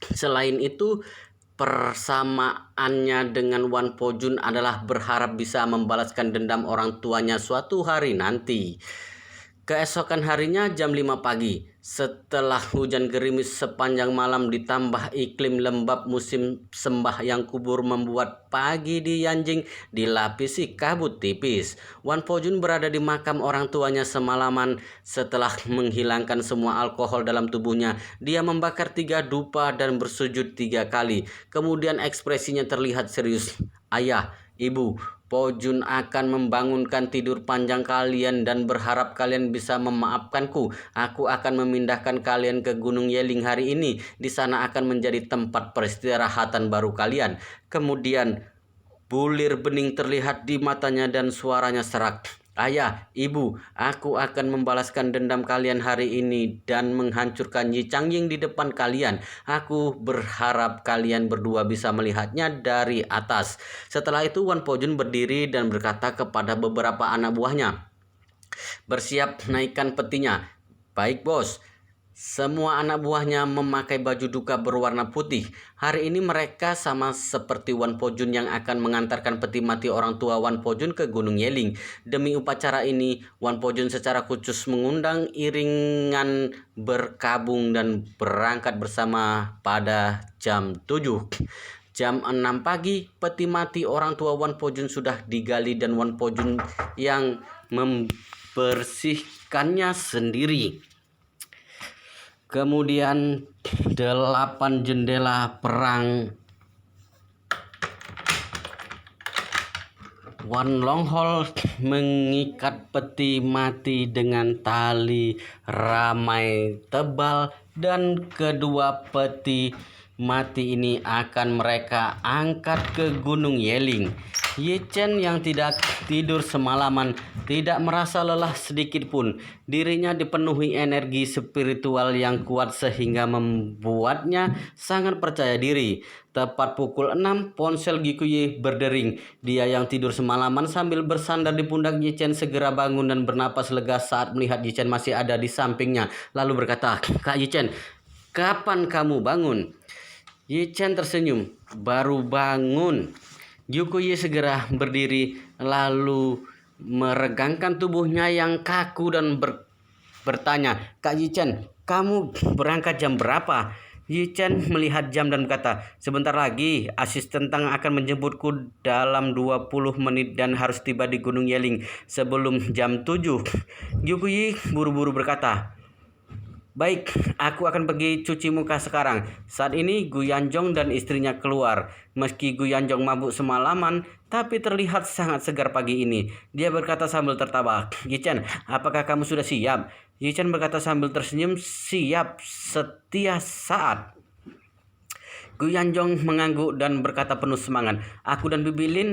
Selain itu, persamaannya dengan Wan Pojun adalah berharap bisa membalaskan dendam orang tuanya suatu hari nanti. Keesokan harinya jam 5 pagi, setelah hujan gerimis sepanjang malam ditambah iklim lembab musim sembahyang kubur membuat pagi di Yanjing dilapisi kabut tipis. Wan Pojun berada di makam orang tuanya semalaman. Setelah menghilangkan semua alkohol dalam tubuhnya, dia membakar 3 dupa dan bersujud 3 kali. Kemudian ekspresinya terlihat serius. Ayah, ibu, Pojun akan membangunkan tidur panjang kalian dan berharap kalian bisa memaafkanku. Aku akan memindahkan kalian ke Gunung Yeling hari ini. Di sana akan menjadi tempat peristirahatan baru kalian. Kemudian bulir bening terlihat di matanya dan suaranya serak. Ayah, ibu, aku akan membalaskan dendam kalian hari ini dan menghancurkan Yi Changying di depan kalian. Aku berharap kalian berdua bisa melihatnya dari atas. Setelah itu Wan Pojun berdiri dan berkata kepada beberapa anak buahnya, bersiap naikkan petinya. Baik bos. Semua anak buahnya memakai baju duka berwarna putih. Hari ini mereka sama seperti Wan Pojun yang akan mengantarkan peti mati orang tua Wan Pojun ke Gunung Yeling. Demi upacara ini, Wan Pojun secara khusus mengundang iringan berkabung dan berangkat bersama pada jam 7. Jam 6 pagi, peti mati orang tua Wan Pojun sudah digali dan Wan Pojun yang membersihkannya sendiri. Kemudian 8 jendela perang Wan Longhol mengikat peti mati dengan tali ramai tebal dan kedua peti mati ini akan mereka angkat ke Gunung Yeling. Yi Chen yang tidak tidur semalaman tidak merasa lelah sedikit pun. Dirinya dipenuhi energi spiritual yang kuat sehingga membuatnya sangat percaya diri. Tepat pukul 6, ponsel Gikuye berdering. Dia yang tidur semalaman sambil bersandar di pundak Yi Chen segera bangun dan bernapas lega saat melihat Yi Chen masih ada di sampingnya. Lalu berkata, "Kak Yi Chen, kapan kamu bangun?" Yi Chen tersenyum. "Baru bangun." Gikuye segera berdiri lalu meregangkan tubuhnya yang kaku dan bertanya, "Kak Yi Chen, kamu berangkat jam berapa?" Yi Chen melihat jam dan berkata, "Sebentar lagi, asisten Tang akan menjemputku dalam 20 menit dan harus tiba di Gunung Yeling sebelum jam 7. Gikuye buru-buru berkata, "Baik, aku akan pergi cuci muka sekarang." Saat ini Gu Yanjong dan istrinya keluar. Meski Gu Yanjong mabuk semalaman, tapi terlihat sangat segar pagi ini. Dia berkata sambil tertawa, "Yi Chen, apakah kamu sudah siap?" Yi Chen berkata sambil tersenyum, "Siap setiap saat." Gu Yanjong mengangguk dan berkata penuh semangat, "Aku dan Bibi Lin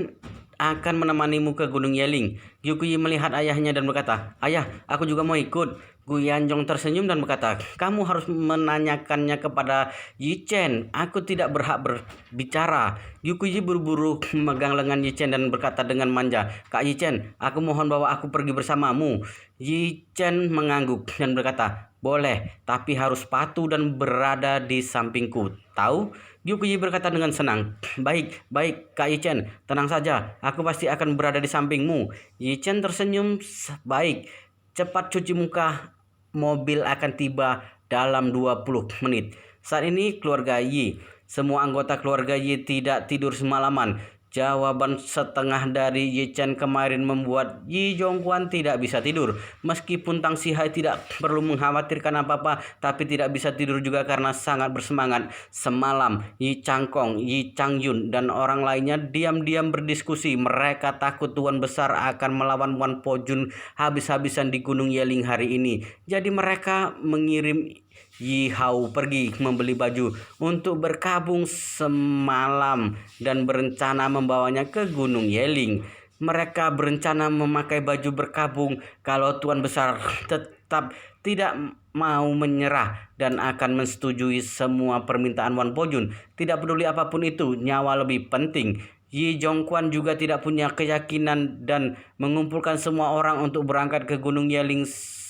akan menemanimu ke Gunung Yeling." Gikuye melihat ayahnya dan berkata, "Ayah, aku juga mau ikut." Gu Yanjong tersenyum dan berkata, "Kamu harus menanyakannya kepada Yi Chen. Aku tidak berhak berbicara." Gikuye buru-buru memegang lengan Yi Chen dan berkata dengan manja, "Kak Yi Chen, aku mohon bawa aku pergi bersamamu." Yi Chen mengangguk dan berkata, "Boleh, tapi harus patuh dan berada di sampingku. Tahu?" Gikuye berkata dengan senang, "Baik, baik, Kak Yi Chen, tenang saja, aku pasti akan berada di sampingmu." Yi Chen tersenyum, "Baik, cepat cuci muka, mobil akan tiba dalam 20 menit. Saat ini keluarga Yi, semua anggota keluarga Yi tidak tidur semalaman. Jawaban setengah dari Yi Chen kemarin membuat Yi Zhongguan tidak bisa tidur. Meskipun Tang Sihai tidak perlu mengkhawatirkan apa-apa, tapi tidak bisa tidur juga karena sangat bersemangat. Semalam, Yi Changkong, Yi Changyun, dan orang lainnya diam-diam berdiskusi. Mereka takut Tuan Besar akan melawan Wan Pojun habis-habisan di Gunung Yeling hari ini. Jadi mereka mengirim Yi Hao pergi membeli baju untuk berkabung semalam dan berencana membawanya ke Gunung Yeling. Mereka berencana memakai baju berkabung kalau Tuan Besar tetap tidak mau menyerah dan akan menyetujui semua permintaan Wan Pojun. Tidak peduli apapun itu, nyawa lebih penting. Yi Zhongguan juga tidak punya keyakinan dan mengumpulkan semua orang untuk berangkat ke Gunung Yeling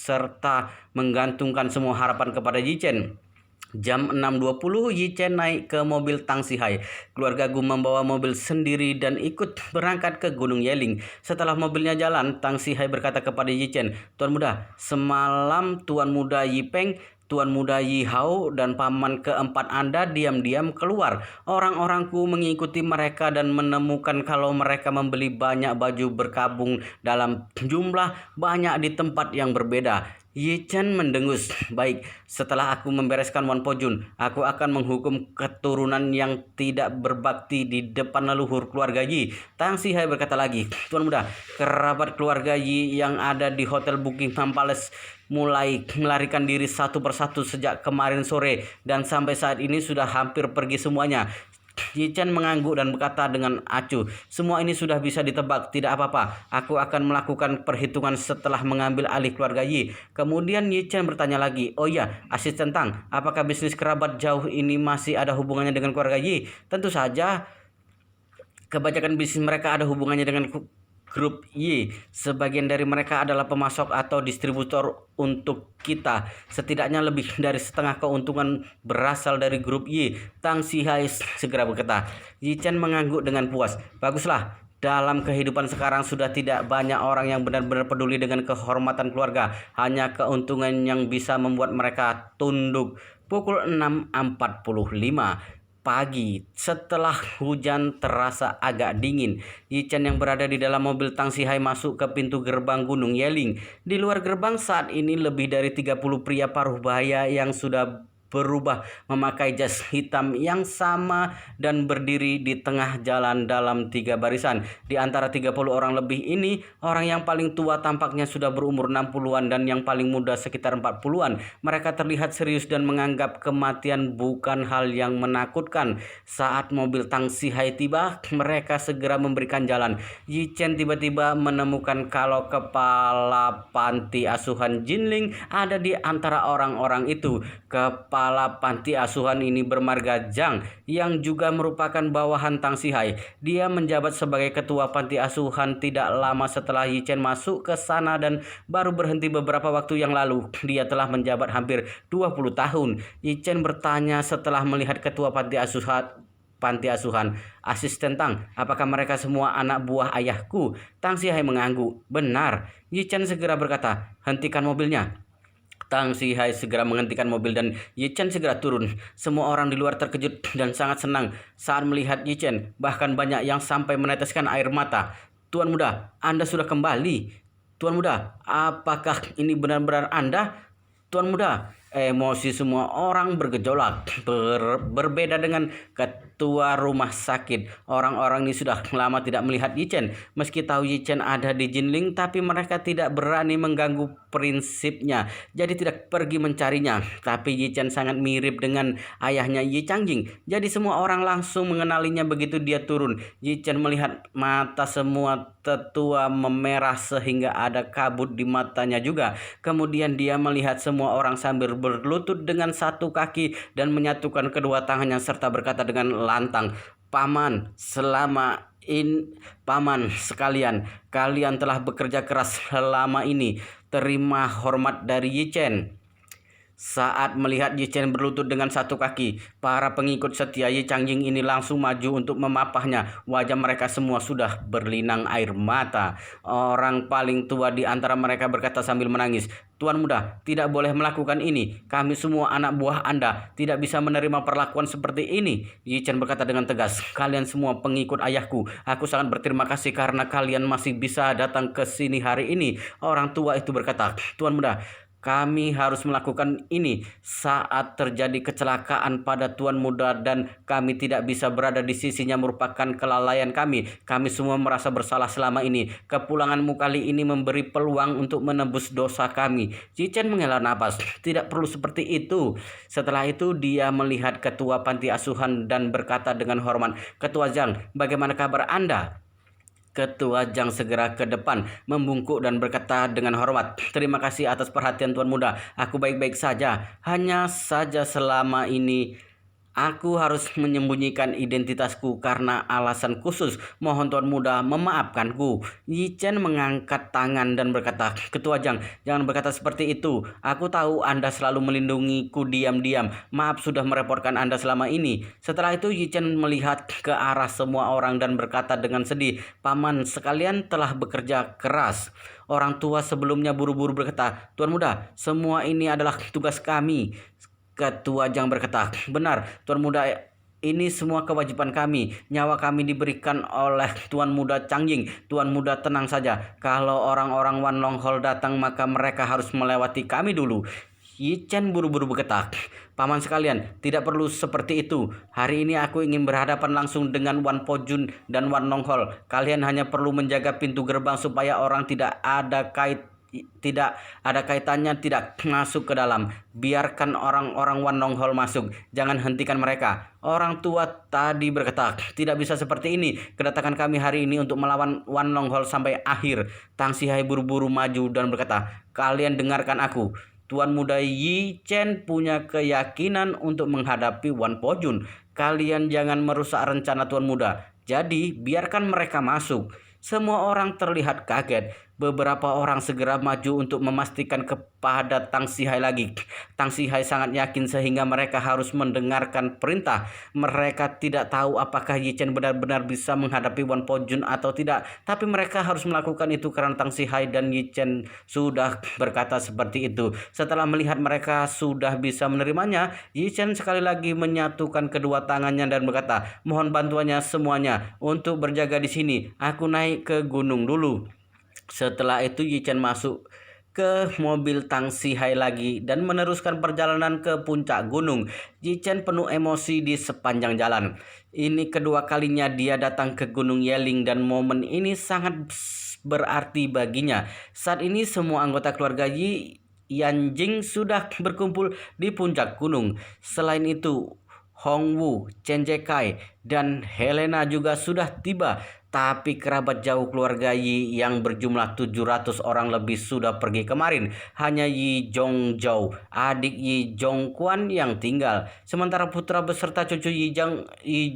serta menggantungkan semua harapan kepada Yi Chen. Jam 6.20 Yi Chen naik ke mobil Tang Sihai. Keluarga Gu membawa mobil sendiri dan ikut berangkat ke Gunung Yeling. Setelah mobilnya jalan, Tang Sihai berkata kepada Yi Chen, "Tuan Muda, semalam Tuan Muda Yi Peng, Tuan Muda Yi Hao, dan paman keempat Anda diam-diam keluar. Orang-orangku mengikuti mereka dan menemukan kalau mereka membeli banyak baju berkabung dalam jumlah banyak di tempat yang berbeda." Yi Chen mendengus. "Baik, setelah aku membereskan Wan Pojun, aku akan menghukum keturunan yang tidak berbakti di depan leluhur keluarga Yi." Tang Sihai berkata lagi, "Tuan Muda, kerabat keluarga Yi yang ada di Hotel Buckingham Palace mulai melarikan diri satu persatu sejak kemarin sore dan sampai saat ini sudah hampir pergi semuanya." Yi Chen mengangguk dan berkata dengan acuh, "Semua ini sudah bisa ditebak, tidak apa-apa. Aku akan melakukan perhitungan setelah mengambil alih keluarga Yi." Kemudian Yi Chen bertanya lagi, "Oh iya, asisten Tang, apakah bisnis kerabat jauh ini masih ada hubungannya dengan keluarga Yi?" "Tentu saja. Kebanyakan bisnis mereka ada hubungannya dengan grup Y. Sebagian dari mereka adalah pemasok atau distributor untuk kita. Setidaknya lebih dari setengah keuntungan berasal dari grup Y." Tang Sihai segera berkata. Yi Chen mengangguk dengan puas. "Baguslah. Dalam kehidupan sekarang sudah tidak banyak orang yang benar-benar peduli dengan kehormatan keluarga. Hanya keuntungan yang bisa membuat mereka tunduk." Pukul 6.45 pagi, setelah hujan terasa agak dingin, Yi Chen yang berada di dalam mobil Tang Sihai masuk ke pintu gerbang Gunung Yeling. Di luar gerbang saat ini lebih dari 30 pria paruh baya yang sudah berubah memakai jas hitam yang sama dan berdiri di tengah jalan dalam 3 barisan. Di antara 30 orang lebih ini, orang yang paling tua tampaknya sudah berumur 60-an dan yang paling muda sekitar 40-an. Mereka terlihat serius dan menganggap kematian bukan hal yang menakutkan. Saat mobil Tang Sihai tiba, mereka segera memberikan jalan. Yi Chen tiba-tiba menemukan kalau kepala panti asuhan Jinling ada di antara orang-orang itu. Kepala panti asuhan ini bermarga Zhang yang juga merupakan bawahan Tang Sihai. Dia menjabat sebagai ketua panti asuhan tidak lama setelah Yi Chen masuk ke sana dan baru berhenti beberapa waktu yang lalu. Dia telah menjabat hampir 20 tahun. Yi Chen bertanya setelah melihat ketua panti asuhan, asisten Tang, apakah mereka semua anak buah ayahku? Tang Sihai mengangguk. Benar. Yi Chen segera berkata, hentikan mobilnya. Tang Sihai segera menghentikan mobil dan Yi Chen segera turun. Semua orang di luar terkejut dan sangat senang saat melihat Yi Chen. Bahkan banyak yang sampai meneteskan air mata. Tuan muda, Anda sudah kembali. Tuan muda, apakah ini benar-benar Anda? Tuan muda, emosi semua orang bergejolak. Berbeda dengan ketua rumah sakit. Orang-orang ini sudah lama tidak melihat Yi Chen. Meski tahu Yi Chen ada di Jinling, tapi mereka tidak berani mengganggu prinsipnya. Jadi tidak pergi mencarinya. Tapi Yi Chen sangat mirip dengan ayahnya Yi Changjing. Jadi semua orang langsung mengenalinya begitu dia turun. Yi Chen melihat mata semua tetua memerah sehingga ada kabut di matanya juga. Kemudian dia melihat semua orang sambil berlutut dengan satu kaki dan menyatukan kedua tangannya serta berkata dengan lantang, Paman sekalian, kalian telah bekerja keras selama ini. Terima hormat dari Yi Chen. Saat melihat Yi Chen berlutut dengan satu kaki, para pengikut setia Yi Changjing ini langsung maju untuk memapahnya. Wajah mereka semua sudah berlinang air mata. Orang paling tua di antara mereka berkata sambil menangis, Tuan muda, tidak boleh melakukan ini. Kami semua anak buah Anda tidak bisa menerima perlakuan seperti ini. Yi Chen berkata dengan tegas, kalian semua pengikut ayahku. Aku sangat berterima kasih karena kalian masih bisa datang ke sini hari ini. Orang tua itu berkata, Tuan muda, kami harus melakukan ini saat terjadi kecelakaan pada Tuan muda dan kami tidak bisa berada di sisinya merupakan kelalaian kami. Kami semua merasa bersalah selama ini. Kepulanganmu kali ini memberi peluang untuk menebus dosa kami. Yi Chen menghela napas. Tidak perlu seperti itu. Setelah itu dia melihat ketua panti asuhan dan berkata dengan hormat, Ketua Zhang, bagaimana kabar Anda? Ketua Zhang segera ke depan, membungkuk dan berkata dengan hormat, terima kasih atas perhatian Tuan muda. Aku baik-baik saja. Hanya saja selama ini aku harus menyembunyikan identitasku karena alasan khusus. Mohon Tuan muda memaafkanku. Yi Chen mengangkat tangan dan berkata, Ketua Zhang, jangan berkata seperti itu. Aku tahu Anda selalu melindungiku diam-diam. Maaf sudah merepotkan Anda selama ini. Setelah itu Yi Chen melihat ke arah semua orang dan berkata dengan sedih, Paman sekalian telah bekerja keras. Orang tua sebelumnya buru-buru berkata, Tuan muda, semua ini adalah tugas kami. Ketua Zhang berkata, benar, Tuan muda, ini semua kewajiban kami. Nyawa kami diberikan oleh Tuan muda Changjing. Tuan muda tenang saja. Kalau orang-orang Wan Long Hall datang maka mereka harus melewati kami dulu. Yi Chen buru-buru berkata, Paman sekalian, tidak perlu seperti itu. Hari ini aku ingin berhadapan langsung dengan Wan Po Jun dan Wan Long Hall. Kalian hanya perlu menjaga pintu gerbang supaya orang tidak ada kaitannya tidak masuk ke dalam. Biarkan orang-orang Wan Long Hall masuk. Jangan hentikan mereka. Orang tua tadi berkata, tidak bisa seperti ini. Kedatangan kami hari ini untuk melawan Wan Long Hall sampai akhir. Tang Sihai buru-buru maju dan berkata, kalian dengarkan aku. Tuan muda Yi Chen punya keyakinan untuk menghadapi Wan Po Jun. Kalian jangan merusak rencana Tuan muda. Jadi biarkan mereka masuk. Semua orang terlihat kaget. Beberapa orang segera maju untuk memastikan kepada Tang Sihai lagi. Tang Sihai sangat yakin sehingga mereka harus mendengarkan perintah. Mereka tidak tahu apakah Yi Chen benar-benar bisa menghadapi Wan Po Jun atau tidak. Tapi mereka harus melakukan itu karena Tang Sihai dan Yi Chen sudah berkata seperti itu. Setelah melihat mereka sudah bisa menerimanya, Yi Chen sekali lagi menyatukan kedua tangannya dan berkata, mohon bantuannya semuanya untuk berjaga di sini. Aku naik ke gunung dulu. Setelah itu Yi Chen masuk ke mobil tangsi Hai lagi dan meneruskan perjalanan ke puncak gunung. Yichen penuh emosi di sepanjang jalan. Ini kedua kalinya dia datang ke Gunung Yeling dan momen ini sangat berarti baginya. Saat ini semua anggota keluarga Yi Yanjing sudah berkumpul di puncak gunung. Selain itu, Hongwu, Chen Jekai, dan Helena juga sudah tiba. Tapi kerabat jauh keluarga Yi yang berjumlah 700 orang lebih sudah pergi kemarin. Hanya Yi Zhongzhou, adik Yi Zhongquan yang tinggal. Sementara putra beserta cucu Yi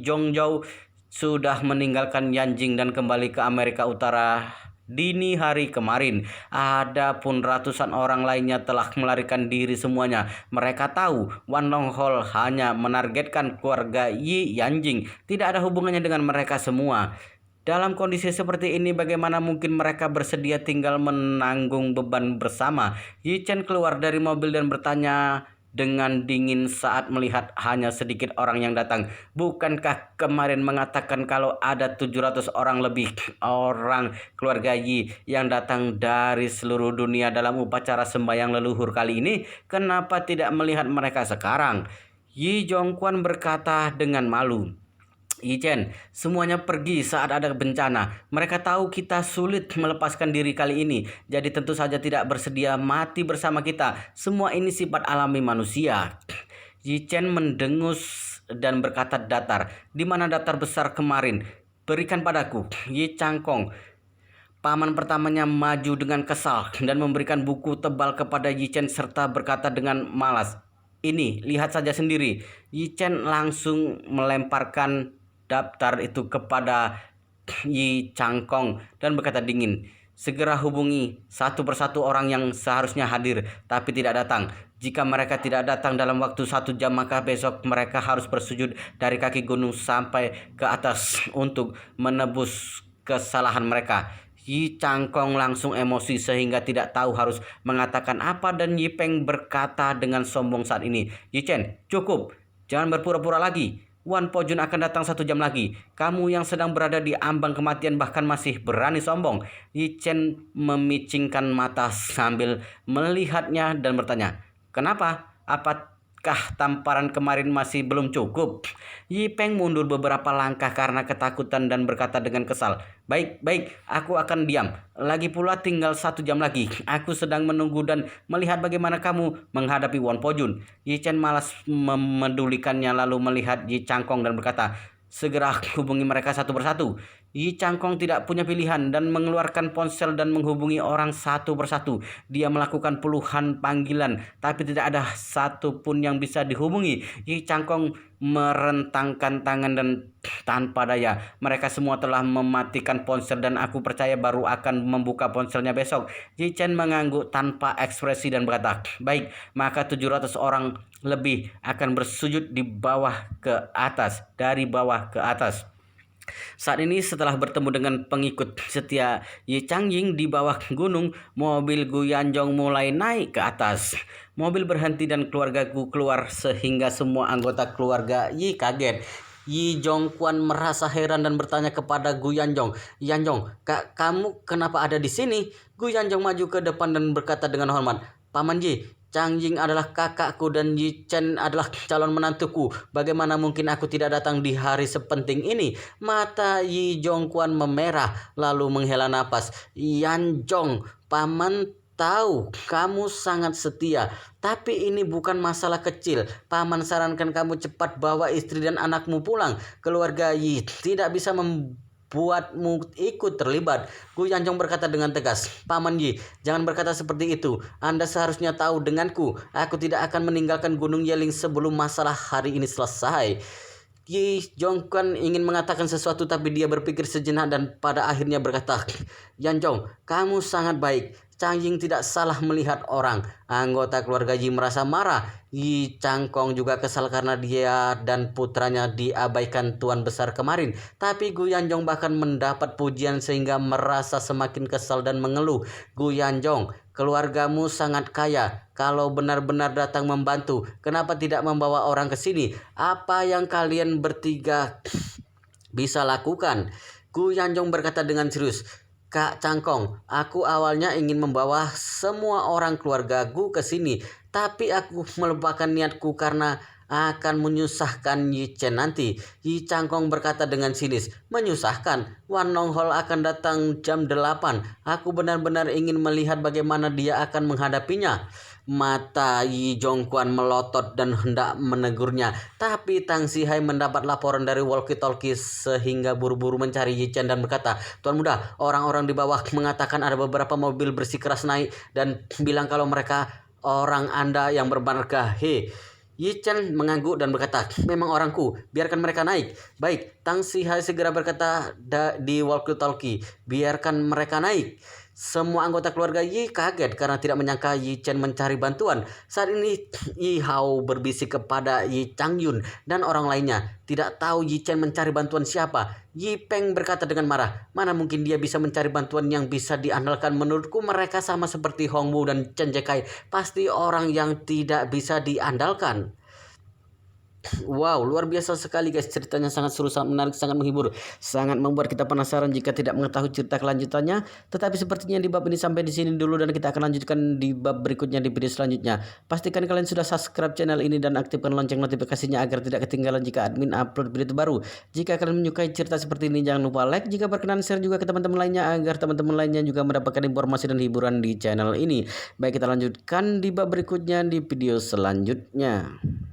Zhongzhou sudah meninggalkan Yanjing dan kembali ke Amerika Utara dini hari kemarin. Adapun ratusan orang lainnya telah melarikan diri semuanya. Mereka tahu Wan Longhol hanya menargetkan keluarga Yi Yanjing, tidak ada hubungannya dengan mereka semua. Dalam kondisi seperti ini, bagaimana mungkin mereka bersedia tinggal menanggung beban bersama? Yichen keluar dari mobil dan bertanya dengan dingin saat melihat hanya sedikit orang yang datang. Bukankah kemarin mengatakan kalau ada 700 orang lebih orang keluarga Yi yang datang dari seluruh dunia dalam upacara sembahyang leluhur kali ini? Kenapa tidak melihat mereka sekarang? Yi Zhongquan berkata dengan malu. Yichen, semuanya pergi saat ada bencana. Mereka tahu kita sulit melepaskan diri kali ini, jadi tentu saja tidak bersedia mati bersama kita. Semua ini sifat alami manusia. Yichen mendengus dan berkata datar. Di mana datar besar kemarin? Berikan padaku. Yi Changkong, paman pertamanya, maju dengan kesal dan memberikan buku tebal kepada Yichen serta berkata dengan malas, ini, lihat saja sendiri. Yichen langsung melemparkan daftar itu kepada Yi Changkong dan berkata dingin, segera hubungi satu persatu orang yang seharusnya hadir tapi tidak datang. Jika mereka tidak datang dalam waktu 1 jam, maka besok mereka harus bersujud dari kaki gunung sampai ke atas untuk menebus kesalahan mereka. Yi Changkong langsung emosi sehingga tidak tahu harus mengatakan apa, dan Yi Peng berkata dengan sombong saat ini, Yichen, cukup, jangan berpura-pura lagi. Wan Pojun akan datang 1 jam lagi. Kamu yang sedang berada di ambang kematian bahkan masih berani sombong. Yichen memicingkan mata sambil melihatnya dan bertanya, kenapa? Apakah tamparan kemarin masih belum cukup? Yi Peng mundur beberapa langkah karena ketakutan dan berkata dengan kesal, Baik, aku akan diam. Lagi pula tinggal 1 jam lagi. Aku sedang menunggu dan melihat bagaimana kamu menghadapi Wan Pojun. Yichen malas memedulikannya lalu melihat Yi Changkong dan berkata, segera hubungi mereka satu persatu. Yi Changkong tidak punya pilihan dan mengeluarkan ponsel dan menghubungi orang satu persatu. Dia melakukan puluhan panggilan tapi tidak ada satu pun yang bisa dihubungi. Yi Changkong merentangkan tangan dan tanpa daya. Mereka semua telah mematikan ponsel dan aku percaya baru akan membuka ponselnya besok. Yichen mengangguk tanpa ekspresi dan berkata, baik, maka 700 orang lebih akan bersujud di bawah ke atas, dari bawah ke atas. Saat ini setelah bertemu dengan pengikut setia Yi Changjing di bawah gunung, mobil Gu Yanjong mulai naik ke atas. Mobil berhenti dan keluarga Gu keluar sehingga semua anggota keluarga Yi kaget. Yi Zhongquan merasa heran dan bertanya kepada Gu Yanjong, Yanjong, kamu kenapa ada di sini? Gu Yanjong maju ke depan dan berkata dengan hormat, Paman Yi, Changjing adalah kakakku dan Yichen adalah calon menantuku. Bagaimana mungkin aku tidak datang di hari sepenting ini? Mata Yi Zhongquan memerah lalu menghela napas. Yanjong, paman tahu kamu sangat setia, tapi ini bukan masalah kecil. Paman sarankan kamu cepat bawa istri dan anakmu pulang. Keluarga Yi tidak bisa buatmu ikut terlibat. Gu Yanjong berkata dengan tegas, Paman Yi, jangan berkata seperti itu. Anda seharusnya tahu denganku, aku tidak akan meninggalkan Gunung Yeling sebelum masalah hari ini selesai. Yi Zhongquan ingin mengatakan sesuatu tapi dia berpikir sejenak dan pada akhirnya berkata, Yanjong, kamu sangat baik. Changjing tidak salah melihat orang. Anggota keluarga Yi merasa marah. Yi Changkong juga kesal karena dia dan putranya diabaikan tuan besar kemarin. Tapi Gu Yanjong bahkan mendapat pujian sehingga merasa semakin kesal dan mengeluh. Gu Yanjong, keluargamu sangat kaya. Kalau benar-benar datang membantu, kenapa tidak membawa orang ke sini? Apa yang kalian bertiga bisa lakukan? Gu Yanjong berkata dengan serius, Kak Cangkong, aku awalnya ingin membawa semua orang keluargaku ke sini, tapi aku melupakan niatku karena akan menyusahkan Yi Chen nanti. Yi Cangkong berkata dengan sinis, menyusahkan? Wan Nonghol akan datang jam 8. Aku benar-benar ingin melihat bagaimana dia akan menghadapinya. Mata Yi Zhongquan melotot dan hendak menegurnya, tapi Tang Sihai mendapat laporan dari walkie-talkie sehingga buru-buru mencari Yi Chen dan berkata, Tuan Muda, orang-orang di bawah mengatakan ada beberapa mobil bersikeras naik dan bilang kalau mereka orang Anda yang bermarga He. Yi Chen mengangguk dan berkata, memang orangku, biarkan mereka naik. Baik, Tang Sihai segera berkata di walkie-talkie, biarkan mereka naik. Semua anggota keluarga Yi kaget karena tidak menyangka Yi Chen mencari bantuan. Saat ini Yi Hao berbisik kepada Yi Changyun dan orang lainnya. Tidak tahu Yi Chen mencari bantuan siapa. Yi Peng berkata dengan marah, mana mungkin dia bisa mencari bantuan yang bisa diandalkan. Menurutku mereka sama seperti Hong Wu dan Chen Jekai. Pasti orang yang tidak bisa diandalkan. Wow, luar biasa sekali guys, ceritanya sangat seru, sangat menarik, sangat menghibur, sangat membuat kita penasaran jika tidak mengetahui cerita kelanjutannya. Tetapi sepertinya di bab ini sampai di sini dulu dan kita akan lanjutkan di bab berikutnya di video selanjutnya. Pastikan kalian sudah subscribe channel ini dan aktifkan lonceng notifikasinya agar tidak ketinggalan jika admin upload video terbaru. Jika kalian menyukai cerita seperti ini jangan lupa like, jika berkenan share juga ke teman-teman lainnya agar teman-teman lainnya juga mendapatkan informasi dan hiburan di channel ini. Baik, kita lanjutkan di bab berikutnya di video selanjutnya.